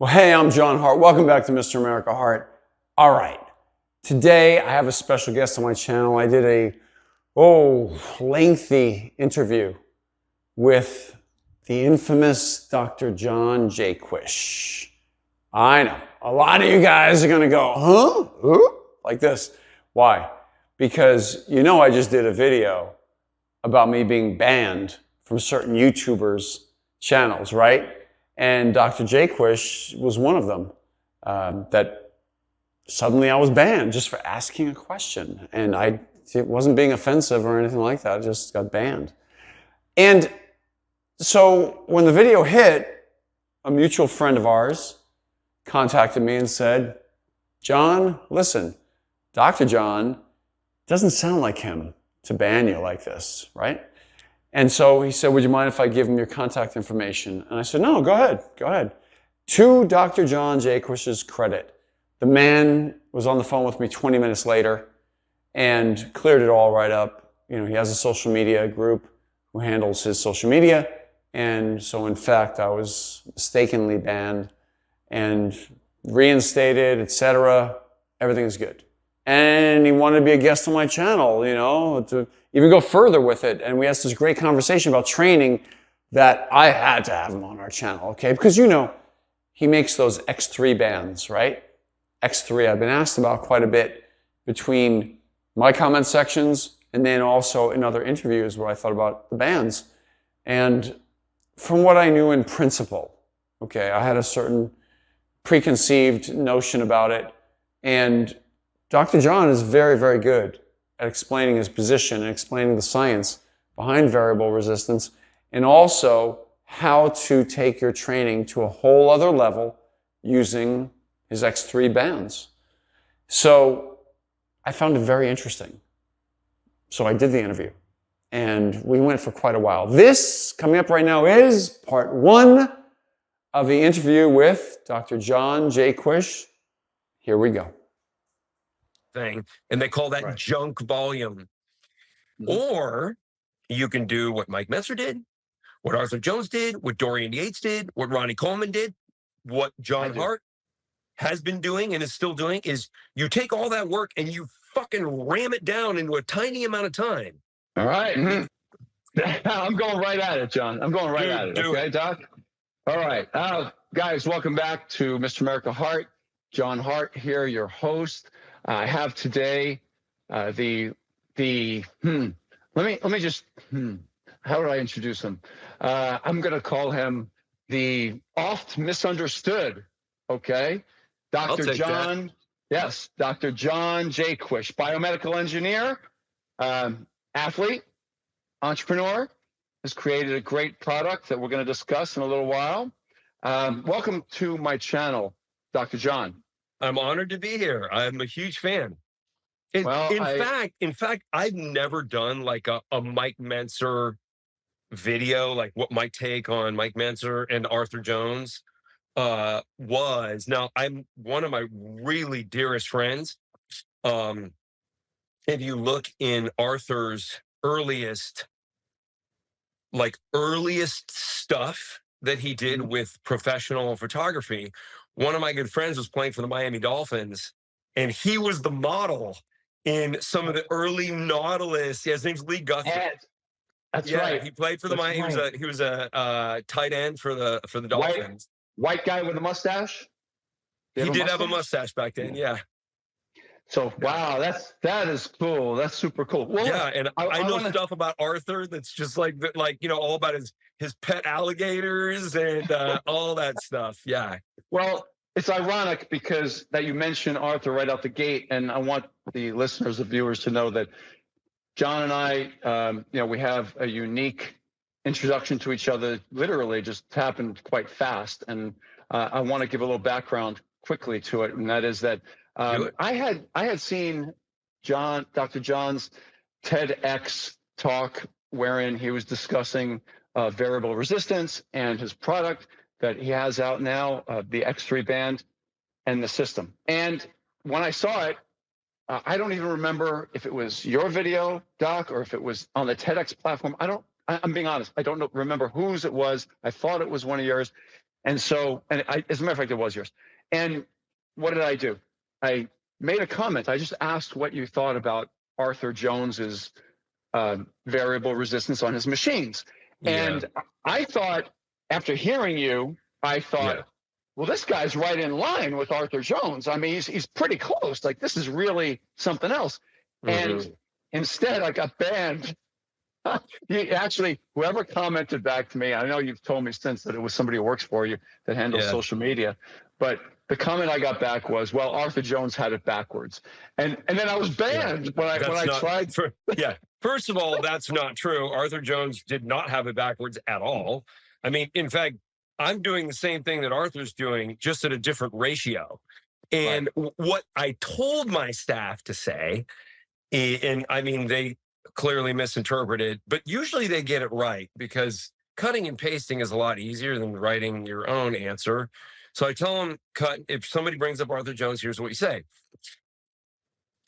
Well, hey, I'm John Hart. Welcome back to Mr. America Hart. All right. Today, I have a special guest on my channel. I did a, lengthy interview with the infamous Dr. John Jaquish. I know. A lot of you guys are going to go, huh? Huh? Like this. Why? Because I just did a video about me being banned from certain YouTubers' channels, right? And Dr. Jaquish was one of them that suddenly I was banned just for asking a question. And it wasn't being offensive or anything like that. I just got banned. And so when the video hit, a mutual friend of ours contacted me and said, John, listen, Dr. John doesn't sound like him to ban you like this, right? And so he said, would you mind if I give him your contact information? And I said, no, go ahead. To Dr. John Jaquish's credit, the man was on the phone with me 20 minutes later and cleared it all right up. He has a social media group who handles his social media. And so in fact, I was mistakenly banned and reinstated, etc. Everything's good. And he wanted to be a guest on my channel, to even go further with it. And we had this great conversation about training that I had to have him on our channel, okay? Because he makes those X3 bands, right? X3 I've been asked about quite a bit between my comment sections and then also in other interviews where I thought about the bands. And from what I knew in principle, okay, I had a certain preconceived notion about it. And Dr. John is very, very good at explaining his position and explaining the science behind variable resistance and also how to take your training to a whole other level using his X3 bands. So I found it very interesting. So I did the interview and we went for quite a while. This coming up right now is part one of the interview with Dr. John Jaquish. Here we go. Thing, and they call that junk volume. Mm-hmm. Or you can do what Mike Messer did, what Arthur Jones did, what Dorian Yates did, what Ronnie Coleman did, what John Hart has been doing and is still doing is you take all that work and you fucking ram it down into a tiny amount of time. All right. Mm-hmm. I'm going right at it, John. I'm going right at it. Okay, Doc? All right. Guys, welcome back to Mr. America Hart. John Hart here, your host. I have today let me just how do I introduce him? I'm going to call him the oft misunderstood, okay? Dr. John, yes, Dr. John Jaquish, biomedical engineer, athlete, entrepreneur, has created a great product that we're going to discuss in a little while. Welcome to my channel, Dr. John. I'm honored to be here. I'm a huge fan. In fact, I've never done like a Mike Menser video, like what my take on Mike Menser and Arthur Jones was. Now, I'm one of my really dearest friends. If you look in Arthur's earliest stuff that he did with professional photography, one of my good friends was playing for the Miami Dolphins, and he was the model in some of the early Nautilus. Yeah, his name's Lee Guthrie. That's right. He played for the Miami. He was a tight end for the Dolphins. White guy with a mustache. He did have a mustache back then. Yeah. So wow, that is cool. That's super cool. Well, yeah, and I know stuff about Arthur that's just like all about his pet alligators and all that stuff. Yeah. Well, it's ironic because that you mentioned Arthur right out the gate, and I want the listeners, the viewers, to know that John and I, we have a unique introduction to each other. Literally, just happened quite fast, and I want to give a little background quickly to it, and that is that. I had seen Dr. John's TEDx talk wherein he was discussing variable resistance and his product that he has out now, the X3 band and the system. And when I saw it, I don't even remember if it was your video, Doc, or if it was on the TEDx platform. I'm being honest. I don't remember whose it was. I thought it was one of yours. And so, and as a matter of fact, it was yours. And what did I do? I made a comment. I just asked what you thought about Arthur Jones's variable resistance on his machines. And I thought, after hearing you, I thought, well, this guy's right in line with Arthur Jones. I mean, he's pretty close. Like, this is really something else. And instead, I got banned. Actually, whoever commented back to me, I know you've told me since that it was somebody who works for you that handles social media, but the comment I got back was, well, Arthur Jones had it backwards. And then I was banned when I tried. First of all, that's not true. Arthur Jones did not have it backwards at all. I mean, in fact, I'm doing the same thing that Arthur's doing, just at a different ratio. And what I told my staff to say, and I mean, they clearly misinterpreted, but usually they get it right, because cutting and pasting is a lot easier than writing your own answer. So I tell them, cut. If somebody brings up Arthur Jones, here's what you say.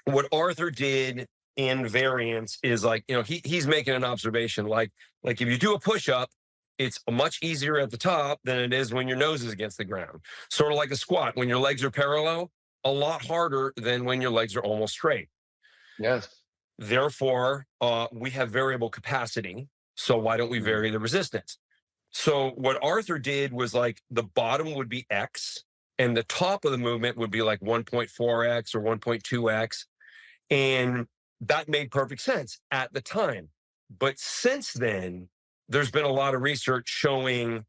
What Arthur did in variance is, like, he's making an observation, like if you do a push-up, it's much easier at the top than it is when your nose is against the ground. Sort of like a squat. When your legs are parallel, a lot harder than when your legs are almost straight. Yes. Therefore, we have variable capacity. So why don't we vary the resistance? So what Arthur did was, like, the bottom would be X and the top of the movement would be like 1.4X or 1.2X. And that made perfect sense at the time. But since then, there's been a lot of research showing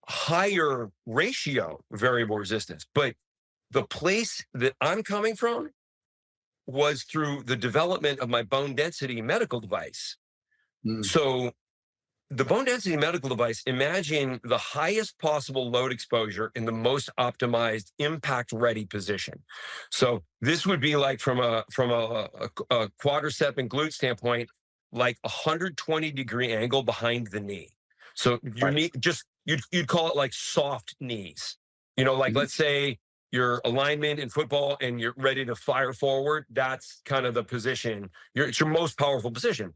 higher ratio variable resistance. But the place that I'm coming from was through the development of my bone density medical device. So the bone density medical device, imagine the highest possible load exposure in the most optimized impact ready position. So this would be like, from a quadricep and glute standpoint, like 120-degree angle behind the knee. So your knee, just you'd call it like soft knees. Like, let's say your alignment in football and you're ready to fire forward. That's kind of the position. It's your most powerful position.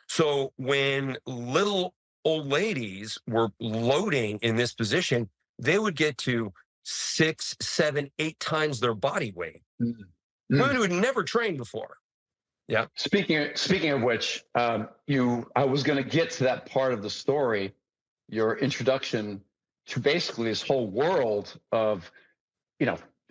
So when little old ladies were loading in this position, they would get to 6, 7, 8 times their body weight. Women who had never trained before. Yeah. Speaking of which, I was going to get to that part of the story, your introduction to basically this whole world of,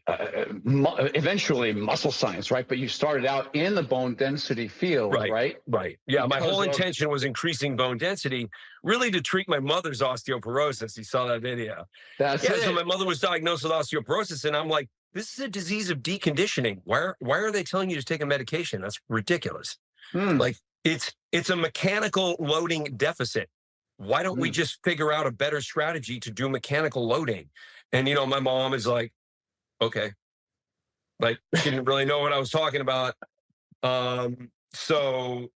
eventually muscle science, right? But you started out in the bone density field, right? Right. Yeah, my whole intention was increasing bone density, really to treat my mother's osteoporosis. You saw that video. So my mother was diagnosed with osteoporosis, and I'm like, this is a disease of deconditioning. Why are they telling you to take a medication? That's ridiculous. Like, it's a mechanical loading deficit. Why don't we just figure out a better strategy to do mechanical loading? And, my mom is like, okay. Like, she didn't really know what I was talking about. So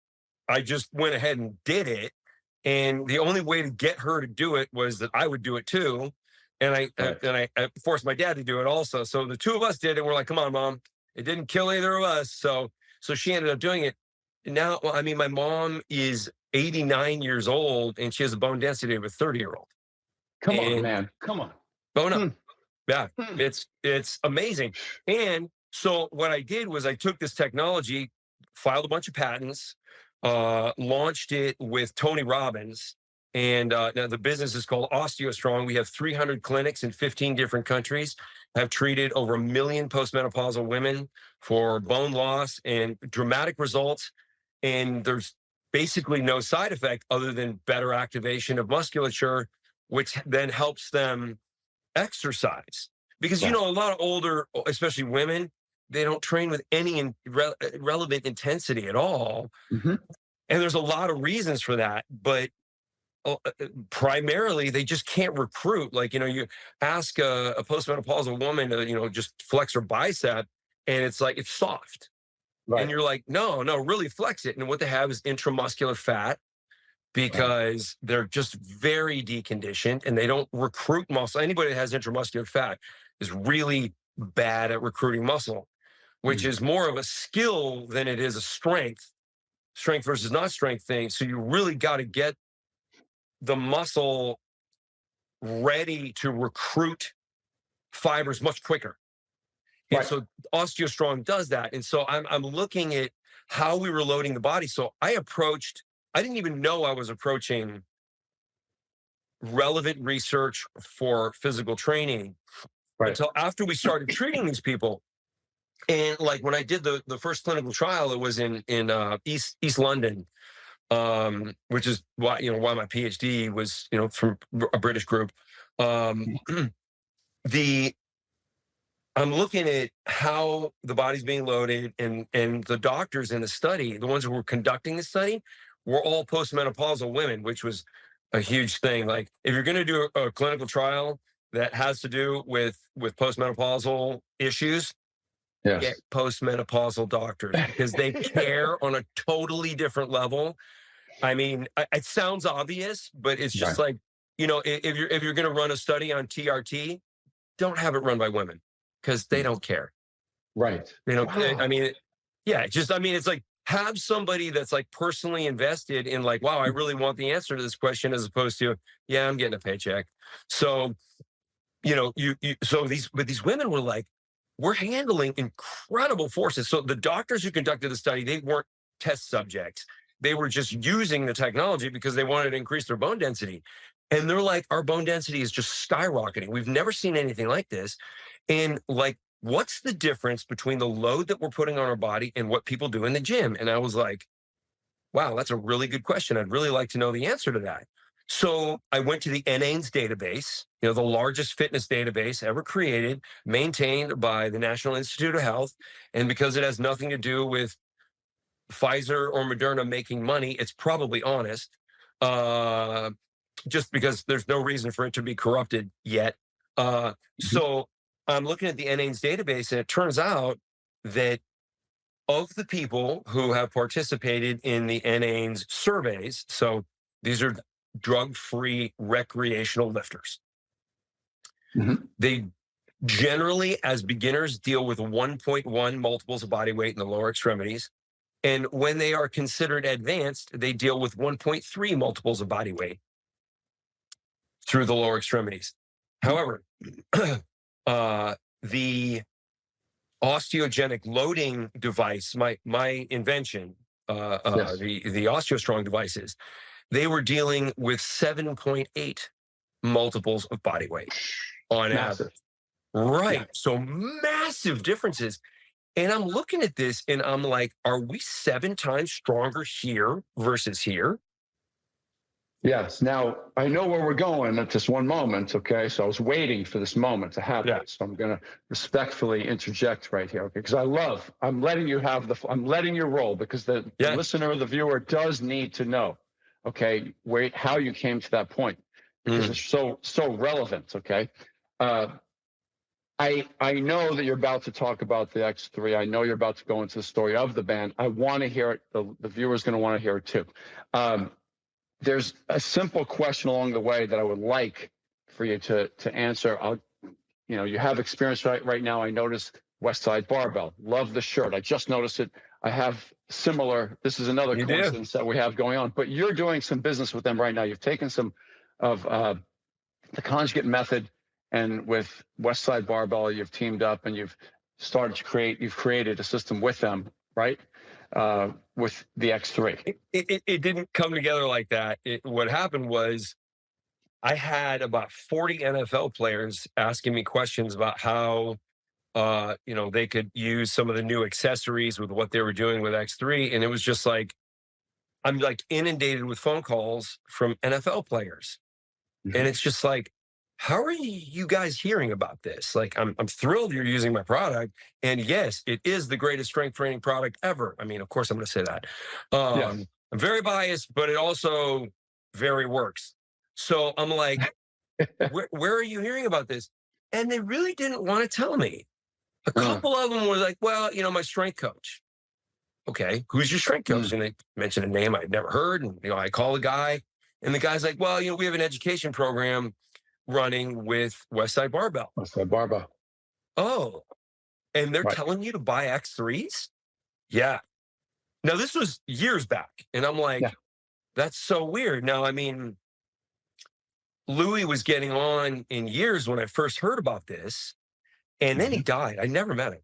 I just went ahead and did it. And the only way to get her to do it was that I would do it too. And I forced my dad to do it also. So the two of us did it. We're like, come on, Mom. It didn't kill either of us. So she ended up doing it. Now, I mean, my mom is 89 years old and she has a bone density of a 30-year-old. Come on, man. Come on. Bone up. Yeah, it's amazing. And so what I did was I took this technology, filed a bunch of patents, launched it with Tony Robbins. And now the business is called OsteoStrong. We have 300 clinics in 15 different countries. Have treated over 1 million postmenopausal women for bone loss and dramatic results. And there's basically no side effect other than better activation of musculature, which then helps them exercise. Because, a lot of older, especially women, they don't train with any relevant intensity at all. And there's a lot of reasons for that. But primarily, they just can't recruit. Like, you ask a postmenopausal woman to, just flex her bicep, and it's like, it's soft. And you're like, no, really flex it. And what they have is intramuscular fat, because they're just very deconditioned and they don't recruit muscle. Anybody that has intramuscular fat is really bad at recruiting muscle, which is more of a skill than it is a strength versus not strength thing. So you really got to get the muscle ready to recruit fibers much quicker. And Right. so OsteoStrong does that. And so I'm looking at how we were loading the body. So I didn't even know I was approaching relevant research for physical training Right. until after we started treating these people. And like when I did the first clinical trial, it was in East London, which is why my PhD was from a British group. The I'm looking at how the body's being loaded, and the doctors in the study, the ones who were conducting the study, were all postmenopausal women, which was a huge thing. Like, if you're going to do a clinical trial that has to do with postmenopausal issues, Yes. get postmenopausal doctors because they care on a totally different level. I mean, it sounds obvious, but it's just Right. like, if you're going to run a study on TRT, don't have it run by women because they don't care. Right. They don't. Wow. I mean, yeah, it's like, have somebody that's like personally invested in, like, wow, I really want the answer to this question, as opposed to, yeah, I'm getting a paycheck. So, these women were like, we're handling incredible forces. So the doctors who conducted the study, they weren't test subjects. They were just using the technology because they wanted to increase their bone density. And they're like, our bone density is just skyrocketing. We've never seen anything like this. And like, what's the difference between the load that we're putting on our body and what people do in the gym? And I was like, wow, that's a really good question. I'd really like to know the answer to that. So I went to the NAINS database, the largest fitness database ever created, maintained by the National Institute of Health. And because it has nothing to do with Pfizer or Moderna making money, it's probably honest, just because there's no reason for it to be corrupted yet. So I'm looking at the NAINS database, and it turns out that of the people who have participated in the NAINS surveys, so these are drug-free recreational lifters, they generally, as beginners, deal with 1.1 multiples of body weight in the lower extremities. And when they are considered advanced, they deal with 1.3 multiples of body weight through the lower extremities. However, the osteogenic loading device, my invention, Yes. the OsteoStrong devices, they were dealing with 7.8 multiples of body weight on Massive. average. Right. Yeah. So massive differences. And I'm looking at this and I'm like, are we 7 times stronger here versus here? Yes. Now, I know where we're going at this one moment, okay? So I was waiting for this moment to happen. Yeah. So I'm going to respectfully interject right here, okay? Because I'm letting you I'm letting you roll, because the listener or the viewer does need to know, okay, how you came to that point, because it's so relevant, okay? I know that you're about to talk about the X3. I know you're about to go into the story of the band. I want to hear it. The viewer's going to want to hear it too. There's a simple question along the way that I would like for you to answer. You have experience right now. I noticed Westside Barbell. Love the shirt. I just noticed it. I have similar. This is another coincidence that we have going on. But you're doing some business with them right now. You've taken some of the conjugate method, and with Westside Barbell, you've teamed up and you've created a system with them, right? With the X3. It didn't come together like that. What happened was, I had about 40 NFL players asking me questions about how they could use some of the new accessories with what they were doing with X3. And it was just like, I'm like inundated with phone calls from NFL players. And it's just like, how are you guys hearing about this? Like, I'm thrilled you're using my product. And yes, it is the greatest strength training product ever. I mean, of course, I'm going to say that. Yes. I'm very biased, but it also very works. So I'm like, where are you hearing about this? And they really didn't want to tell me. A couple of them were like, well, my strength coach. Okay, who's your strength coach? And they mentioned a name I'd never heard. And, I call the guy, and the guy's like, well, we have an education program running with Westside Barbell. Westside Barbell. Oh, and they're telling you to buy X3s? Yeah. Now, this was years back. And I'm like, that's so weird. Now, I mean, Louis was getting on in years when I first heard about this, and then he died. I never met him.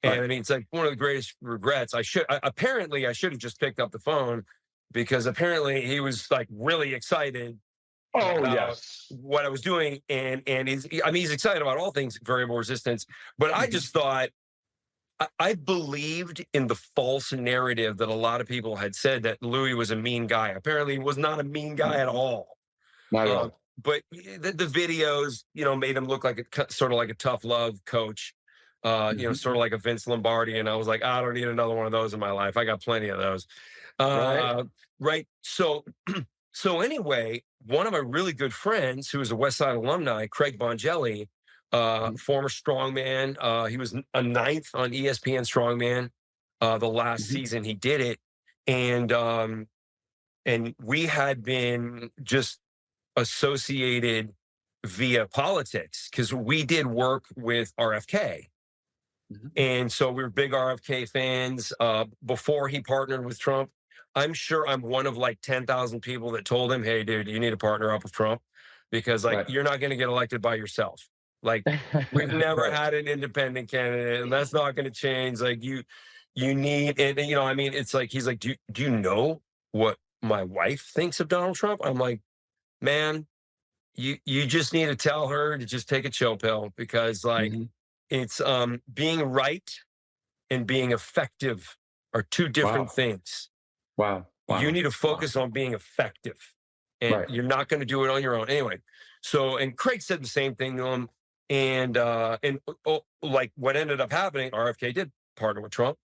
And Right. I mean, it's like one of the greatest regrets. Apparently I should have just picked up the phone, because apparently he was like really excited Oh, about yes. what I was doing. And he's excited about all things variable resistance, but I just thought, I believed in the false narrative that a lot of people had said, that Louis was a mean guy. Apparently he was not a mean guy at all. Not at Um, all. but the videos, made him look like sort of like a tough love coach, sort of like a Vince Lombardi. And I was like, I don't need another one of those in my life. I got plenty of those. Right. Right. So, so anyway, one of my really good friends, who is a Westside alumni, Craig Bongelli, former strongman. He was a ninth on ESPN Strongman the last season he did it. And we had been just associated via politics, because we did work with RFK. And so we were big RFK fans before he partnered with Trump. I'm sure I'm one of like 10,000 people that told him, hey, dude, you need to partner up with Trump, because like Right. you're not going to get elected by yourself. Like, we've never Right. had an independent candidate, and that's not going to change. Like, you need, and I mean, it's like, he's like, do you know what my wife thinks of Donald Trump? I'm like, man, you just need to tell her to just take a chill pill, because like, it's being right and being effective are two different Wow. things. Wow. You Wow. need to focus on being effective, and Right. you're not going to do it on your own anyway. So, and Craig said the same thing to him. And like, what ended up happening, RFK did partner with Trump.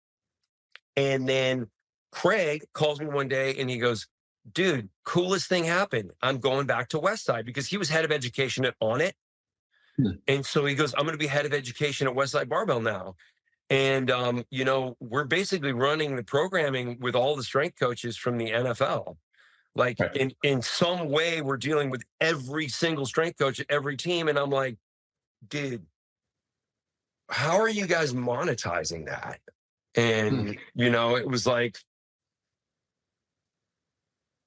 And then Craig calls me one day and he goes, dude, coolest thing happened. I'm going back to Westside, because he was head of education at On It. And so he goes, I'm going to be head of education at Westside Barbell now. And, we're basically running the programming with all the strength coaches from the NFL. Like, Right. in some way, we're dealing with every single strength coach at every team. And I'm like, dude, how are you guys monetizing that? And, it was like,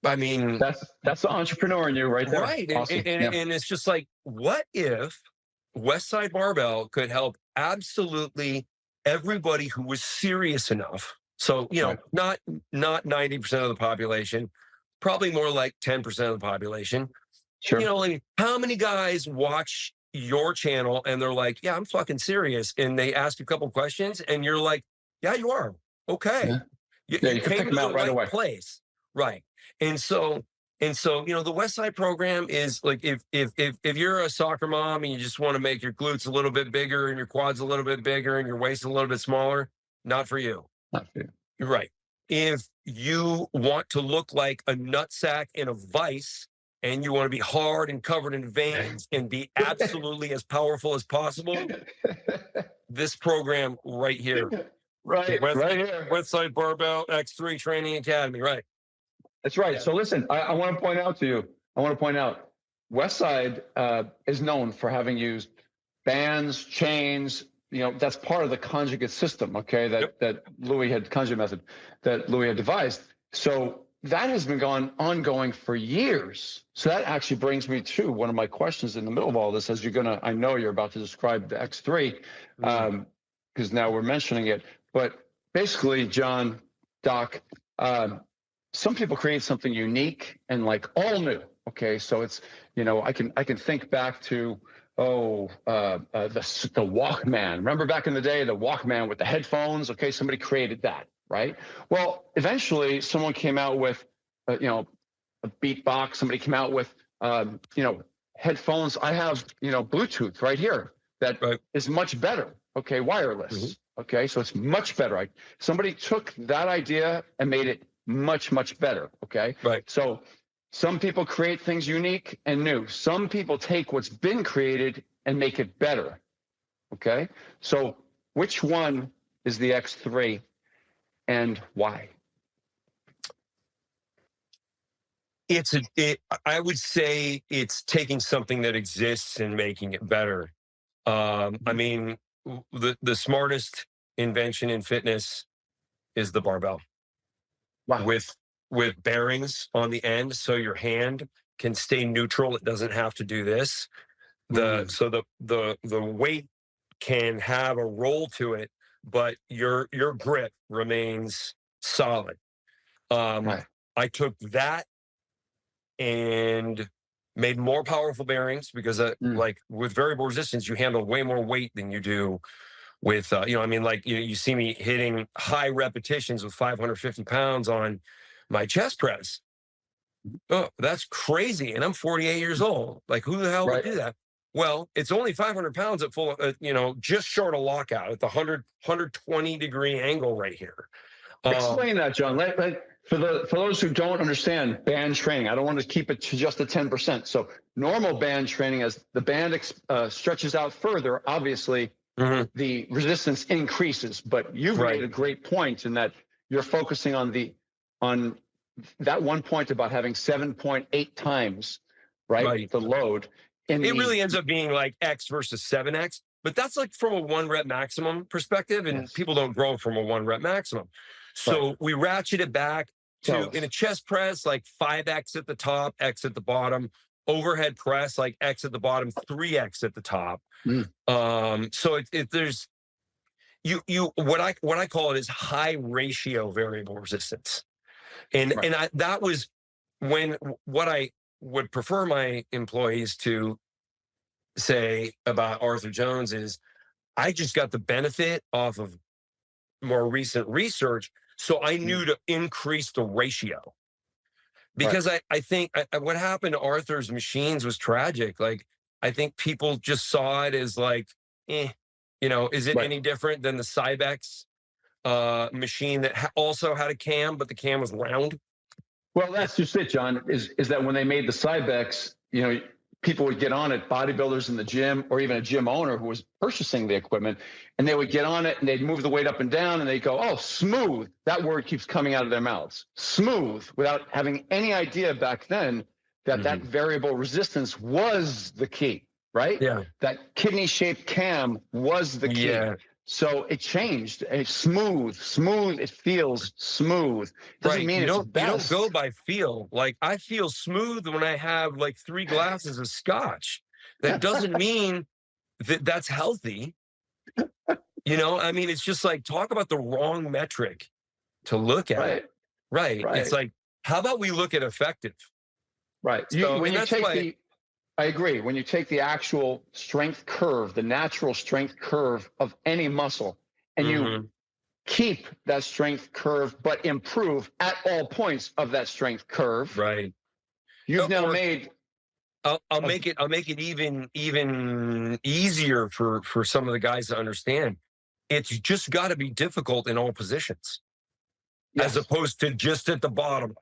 I mean, That's the entrepreneur in you right there. right. And, Awesome. and, Yeah. and it's just like, what if Westside Barbell could help absolutely everybody who was serious enough? So, Right. not 90% of the population, probably more like 10% of the population. Sure. Like, how many guys watch your channel and they're like, yeah, I'm fucking serious. And they ask you a couple questions and you're like, yeah, you are. Okay. Yeah. You, Yeah. you You can pick came to them the out right right away. place. Right. And so, the West Side program is like, if you're a soccer mom and you just want to make your glutes a little bit bigger and your quads a little bit bigger and your waist a little bit smaller, not for you. Not for you. You're right. If you want to look like a nutsack in a vice, and you want to be hard and covered in veins and be absolutely as powerful as possible, this program right here, Right. Right here. Westside Barbell X3 Training Academy, right? That's right. Yeah. So listen, I want to point out to you, Westside is known for having used bands, chains. That's part of the conjugate system. Okay, that Louis had conjugate method that Louis had devised. So that has been ongoing for years. So that actually brings me to one of my questions in the middle of all this, as I know you're about to describe the X3, because now we're mentioning it. But basically, John, Doc, some people create something unique and like all new. Okay, so it's I can think back to the Walkman. Remember back in the day, the Walkman with the headphones? Okay, somebody created that, right? Well, eventually someone came out with a beatbox. Somebody came out with headphones. I have Bluetooth right here that is much better. Okay, wireless. Okay, so it's much better. Somebody took that idea and made it much, much better. Okay. Right. So some people create things unique and new. Some people take what's been created and make it better. Okay. So which one is the X3 and why? I would say it's taking something that exists and making it better. I mean, the smartest invention in fitness is the barbell. Wow. With bearings on the end, so your hand can stay neutral. It doesn't have to do this. So the weight can have a roll to it, but your grip remains solid. Right. I took that and made more powerful bearings because like with variable resistance, you handle way more weight than you do with, you see me hitting high repetitions with 550 pounds on my chest press. Oh, that's crazy. And I'm 48 years old. Like, who the hell would do that? Well, it's only 500 pounds at full, just short of lockout at the 120 degree angle right here. Explain that, John. For those who don't understand band training, I don't want to keep it to just the 10%. So normal band training, as the band stretches out further, obviously the resistance increases. But you've made a great point in that you're focusing on that one point about having 7.8 times, right? The load. It really ends up being like X versus 7X, but that's like from a 1 rep maximum perspective, and people don't grow from a 1 rep maximum. So we ratchet it back to, in a chest press, like 5X at the top, X at the bottom, overhead press, like X at the bottom, 3X at the top. So there's what I call it is high ratio variable resistance. And that was what I would prefer my employees to say about Arthur Jones is I just got the benefit off of more recent research. So I knew to increase the ratio because I think what happened to Arthur's machines was tragic. Like, I think people just saw it as like, is it any different than the Cybex machine that also had a cam, but the cam was round? Well, that's just it, John, is that when they made the Cybex, people would get on it, bodybuilders in the gym, or even a gym owner who was purchasing the equipment, and they would get on it and they'd move the weight up and down and they'd go, oh, smooth. That word keeps coming out of their mouths. Smooth, without having any idea back then that that variable resistance was the key, right? Yeah. That kidney-shaped cam was the key. Yeah. So it changed. It's smooth. It feels smooth. Doesn't mean you it's best. You don't go by feel. Like, I feel smooth when I have like 3 glasses of scotch. That doesn't mean that that's healthy. It's just like, talk about the wrong metric to look at. Right. It's like, how about we look at effective? Right. I agree. When you take the actual strength curve, the natural strength curve of any muscle, and you keep that strength curve, but improve at all points of that strength curve. Right. You've now made. I'll make it even easier for some of the guys to understand. It's just got to be difficult in all positions, as opposed to just at the bottom,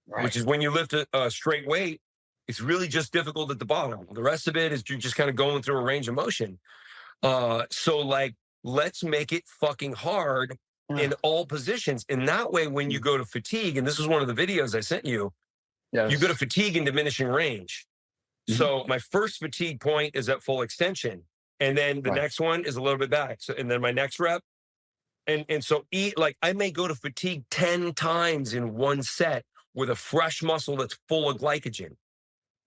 which is when you lift a straight weight. It's really just difficult at the bottom. The rest of it is you're just kind of going through a range of motion. So like, let's make it fucking hard in all positions. And that way, when you go to fatigue, and this is one of the videos I sent you, you go to fatigue and diminishing range. So my first fatigue point is at full extension. And then the next one is a little bit back. So, and then my next rep. And so I may go to fatigue 10 times in one set with a fresh muscle that's full of glycogen.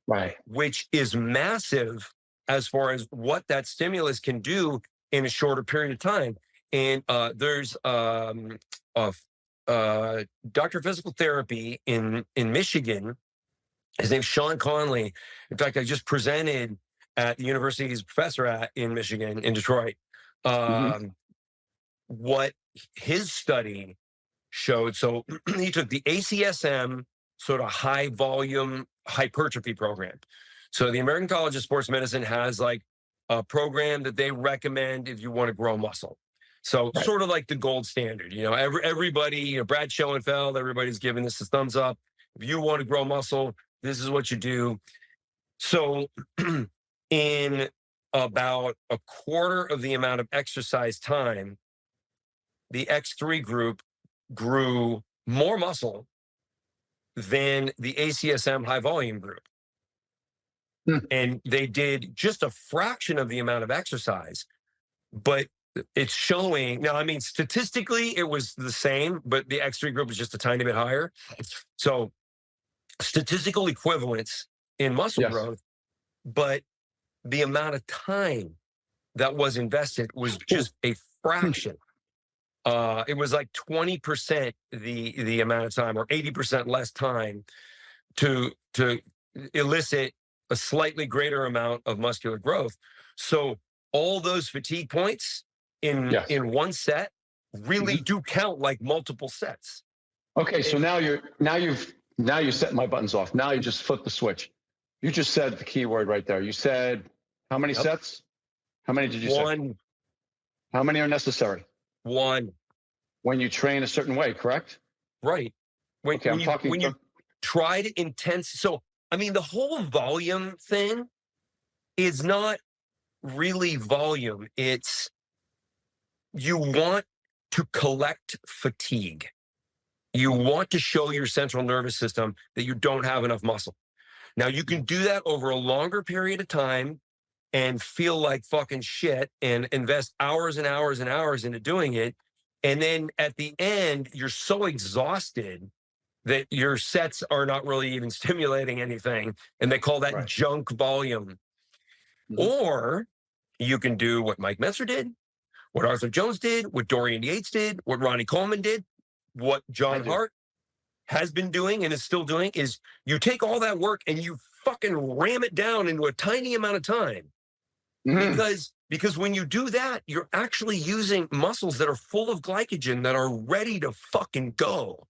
Right. Which is massive as far as what that stimulus can do in a shorter period of time. And there's Dr. Physical Therapy in Michigan. His name's Sean Connelly. In fact, I just presented at the university he's a professor at in Michigan, in Detroit. What his study showed. So he took the ACSM sort of high volume hypertrophy program. So the American College of Sports Medicine has like a program that they recommend if you want to grow muscle. So sort of like the gold standard, everybody, Brad Schoenfeld, everybody's giving this a thumbs up. If you want to grow muscle, this is what you do. So in about a quarter of the amount of exercise time, the X3 group grew more muscle than the ACSM high volume group. And they did just a fraction of the amount of exercise, but it's showing now, statistically it was the same, but the X3 group was just a tiny bit higher. So statistical equivalence in muscle Yes. growth, but the amount of time that was invested was just a fraction. It was like 20% the amount of time, or 80% less time to elicit a slightly greater amount of muscular growth. So all those fatigue points in Yes. one set really do count like multiple sets. Okay, so now you set my buttons off. Now you just flip the switch. You just said the key word right there. You said how many sets? How many did you say? One. How many are necessary? One. When you train a certain way, correct? Right. When, Okay, when you try to intense. So, I mean, the whole volume thing is not really volume. It's, you want to collect fatigue. You want to show your central nervous system that you don't have enough muscle. Now, you can do that over a longer period of time and feel like fucking shit and invest hours and hours and hours into doing it. And then at the end, you're so exhausted that your sets are not really even stimulating anything. And they call that junk volume. Or you can do what Mike Messer did, what Arthur Jones did, what Dorian Yates did, what Ronnie Coleman did, what John Hart has been doing and is still doing, is you take all that work and you fucking ram it down into a tiny amount of time. Because when you do that, you're actually using muscles that are full of glycogen that are ready to fucking go.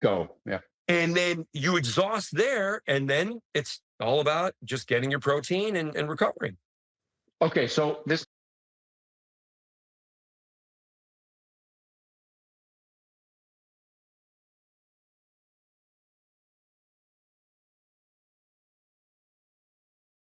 Yeah. And then you exhaust there, and then it's all about just getting your protein and recovering. Okay, so this